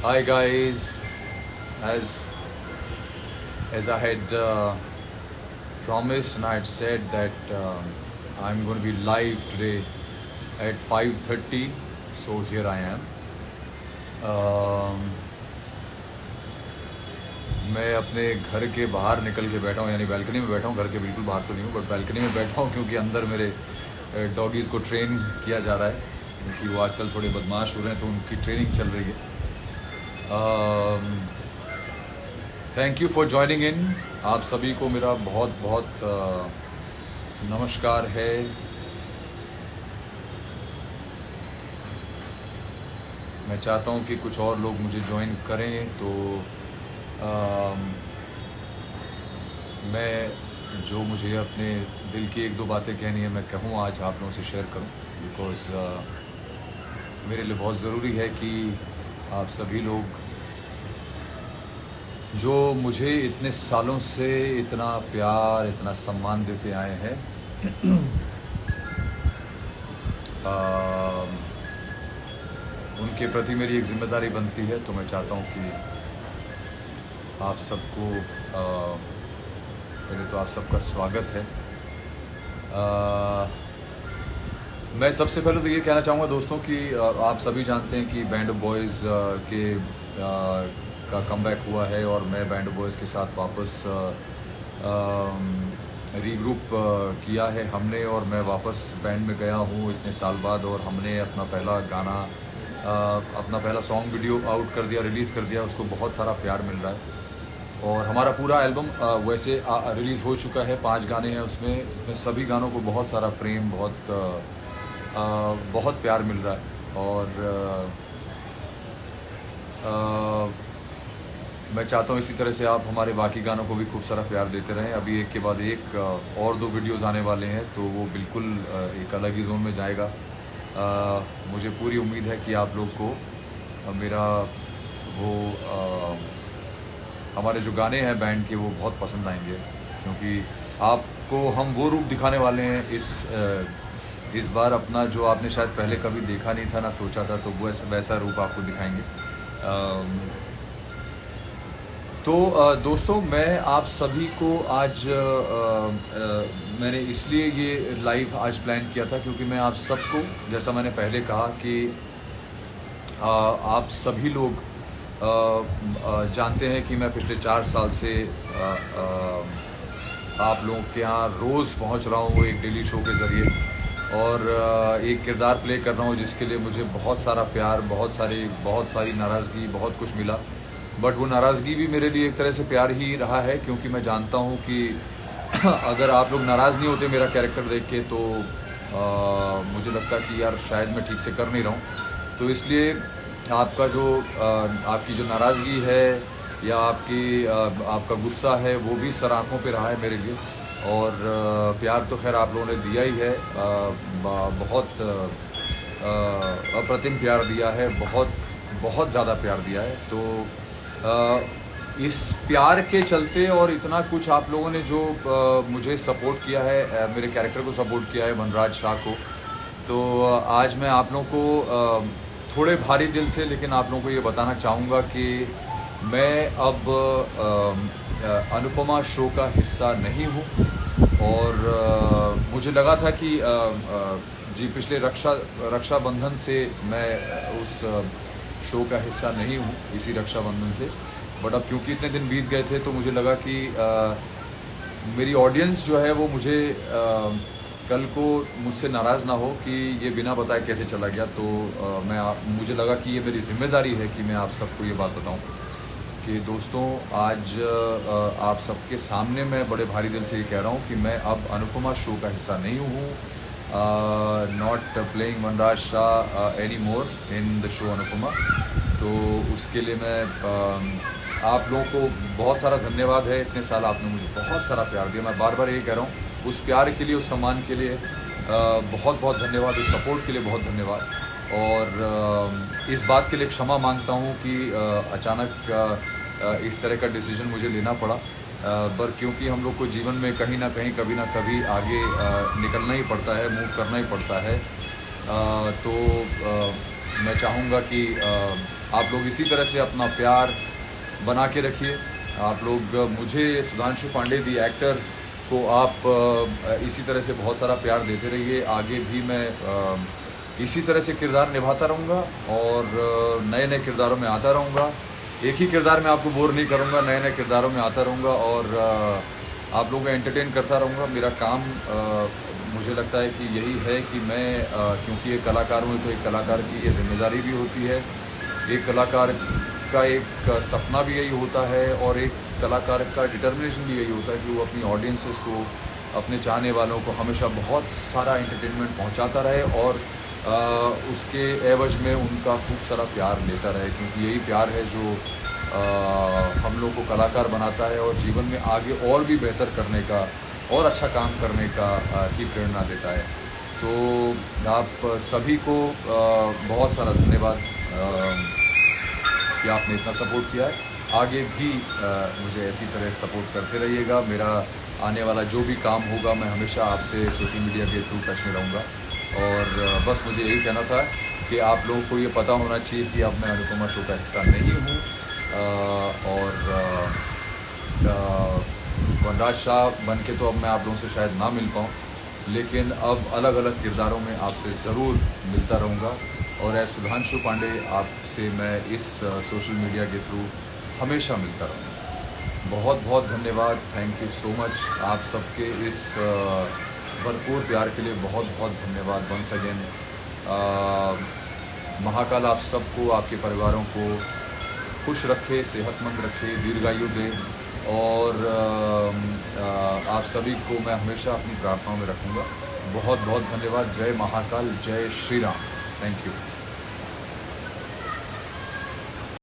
Hi guys, as I had promised and I had said that I'm going to be live today at 5:30, so here I am. मैं अपने घर के बाहर निकल के बैठा हूँ, यानी बैल्कनी में बैठा हूँ। घर के बिल्कुल बाहर तो नहीं हूँ, बट बैल्कनी में बैठा हूँ क्योंकि अंदर मेरे डॉगीज़ को ट्रेन किया जा रहा है, क्योंकि वो आजकल थोड़े बदमाश हो रहे हैं, तो उनकी ट्रेनिंग चल रही है। Thank you for joining in. आप सभी को मेरा बहुत बहुत नमस्कार है। मैं चाहता हूँ कि कुछ और लोग मुझे ज्वाइन करें, तो मैं जो मुझे अपने दिल की एक दो बातें कहनी है मैं कहूँ, आज आप लोगों से शेयर करूँ, बिकॉज़ मेरे लिए बहुत ज़रूरी है कि आप सभी लोग जो मुझे इतने सालों से इतना प्यार, इतना सम्मान देते आए हैं, उनके प्रति मेरी एक जिम्मेदारी बनती है। तो मैं चाहता हूँ कि आप सबको पहले तो आप सबका स्वागत है। मैं सबसे पहले तो ये कहना चाहूँगा दोस्तों कि आप सभी जानते हैं कि बैंड ऑफ बॉयज़ का कमबैक हुआ है, और मैं बैंड ऑफ बॉयज़ के साथ वापस रीग्रुप किया है हमने, और मैं वापस बैंड में गया हूँ इतने साल बाद, और हमने अपना पहला गाना, अपना पहला सॉन्ग वीडियो आउट कर दिया, रिलीज़ कर दिया। उसको बहुत सारा प्यार मिल रहा है, और हमारा पूरा एल्बम वैसे रिलीज़ हो चुका है। 5 गाने हैं उसमें सभी गानों को बहुत सारा प्रेम, बहुत प्यार मिल रहा है, और मैं चाहता हूँ इसी तरह से आप हमारे बाकी गानों को भी खूब सारा प्यार देते रहें। अभी एक के बाद एक और 2 वीडियोस आने वाले हैं, तो वो बिल्कुल एक अलग ही जोन में जाएगा। मुझे पूरी उम्मीद है कि आप लोग को मेरा वो हमारे जो गाने हैं बैंड के वो बहुत पसंद आएंगे, क्योंकि आपको हम वो रूप दिखाने वाले हैं इस बार अपना, जो आपने शायद पहले कभी देखा नहीं था, ना सोचा था, तो वैसा रूप आपको दिखाएंगे। तो दोस्तों, मैं आप सभी को आज मैंने इसलिए ये लाइव आज प्लान किया था, क्योंकि मैं आप सबको, जैसा मैंने पहले कहा कि आप सभी लोग जानते हैं कि मैं पिछले 4 साल से आप लोगों के यहाँ रोज़ पहुँच रहा हूँ एक डेली शो के ज़रिए, और एक किरदार प्ले कर रहा हूँ जिसके लिए मुझे बहुत सारा प्यार, बहुत सारी नाराज़गी, बहुत कुछ मिला। बट वो नाराज़गी भी मेरे लिए एक तरह से प्यार ही रहा है, क्योंकि मैं जानता हूँ कि अगर आप लोग नाराज़ नहीं होते मेरा कैरेक्टर देख के, तो मुझे लगता कि यार शायद मैं ठीक से कर नहीं रहा हूँ। तो इसलिए आपका जो आपकी जो नाराज़गी है या आपका गुस्सा है, वो भी सर आँखों पे रहा है मेरे लिए, और प्यार तो खैर आप लोगों ने दिया ही है, बहुत अप्रतिम प्यार दिया है, बहुत ज़्यादा प्यार दिया है। तो इस प्यार के चलते, और इतना कुछ आप लोगों ने जो मुझे सपोर्ट किया है, मेरे कैरेक्टर को सपोर्ट किया है, वनराज शाह को, तो आज मैं आप लोगों को थोड़े भारी दिल से, लेकिन आप लोगों को ये बताना चाहूँगा कि मैं अब अनुपमा शो का हिस्सा नहीं हूँ, और मुझे लगा था कि जी पिछले रक्षाबंधन से मैं उस शो का हिस्सा नहीं हूँ, इसी रक्षाबंधन से। बट अब क्योंकि इतने दिन बीत गए थे, तो मुझे लगा कि मेरी ऑडियंस जो है वो मुझे कल को मुझसे नाराज़ ना हो कि ये बिना बताए कैसे चला गया। तो मुझे लगा कि ये मेरी जिम्मेदारी है कि मैं आप सबको ये बात बताऊं कि दोस्तों, आज आप सबके सामने मैं बड़े भारी दिल से ये कह रहा हूँ कि मैं अब अनुपमा शो का हिस्सा नहीं हूँ, not playing Vanraj Shah any more in the show Anupama. तो उसके लिए मैं आप लोगों को बहुत सारा धन्यवाद है। इतने साल आपने मुझे बहुत सारा प्यार दिया, मैं बार बार यही कह रहा हूँ। उस प्यार के लिए, उस सम्मान के लिए बहुत बहुत धन्यवाद, उस सपोर्ट के लिए बहुत धन्यवाद, और इस बात के लिए क्षमा मांगता हूँ कि अचानक इस तरह का डिसीजन मुझे लेना पड़ा, पर क्योंकि हम लोग को जीवन में कहीं ना कहीं, कभी ना कभी आगे निकलना ही पड़ता है, मूव करना ही पड़ता है। तो मैं चाहूँगा कि आप लोग इसी तरह से अपना प्यार बना के रखिए। आप लोग मुझे, सुधांशु पांडे दी एक्टर को आप इसी तरह से बहुत सारा प्यार देते रहिए। आगे भी मैं इसी तरह से किरदार निभाता रहूँगा और नए नए किरदारों में आता रहूँगा। एक ही किरदार में आपको बोर नहीं करूँगा, नए नए किरदारों में आता रहूँगा और आप लोगों को एंटरटेन करता रहूँगा। मेरा काम मुझे लगता है कि यही है कि मैं क्योंकि एक कलाकार हूँ तो एक कलाकार की ये जिम्मेदारी भी होती है। एक कलाकार का एक सपना भी यही होता है और एक कलाकार का डिटर्मिनेशन भी यही होता है कि वो अपनी ऑडियंसेस को, अपने चाहने वालों को हमेशा बहुत सारा एंटरटेनमेंट पहुंचाता रहे और उसके एवज में उनका खूब सारा प्यार लेता रहे, क्योंकि यही प्यार है जो हम लोग को कलाकार बनाता है और जीवन में आगे और भी बेहतर करने का और अच्छा काम करने का की प्रेरणा देता है। तो आप सभी को बहुत सारा धन्यवाद कि आपने इतना सपोर्ट किया है। आगे भी मुझे ऐसी तरह सपोर्ट करते रहिएगा। मेरा आने वाला जो भी काम होगा मैं हमेशा आपसे सोशल मीडिया के थ्रू टच में रहूँगा और बस मुझे यही कहना था कि आप लोगों को ये पता होना चाहिए कि अब मैं अनुपमा शो का हिस्सा नहीं हूँ और वनराज शाह बन के तो अब मैं आप लोगों से शायद ना मिल पाऊँ, लेकिन अब अलग अलग किरदारों में आपसे ज़रूर मिलता रहूँगा और एज सुधांशु पांडे आपसे मैं इस सोशल मीडिया के थ्रू हमेशा मिलता रहूँगा। बहुत बहुत धन्यवाद, थैंक यू सो मच। आप सबके इस भरपूर प्यार के लिए बहुत बहुत धन्यवाद वंस अगेन। महाकाल आप सबको, आपके परिवारों को खुश रखे, सेहतमंद रखे, दीर्घायु दे और आप सभी को मैं हमेशा अपनी प्रार्थनाओं में रखूँगा। बहुत बहुत धन्यवाद। जय महाकाल, जय श्री राम। Thank you.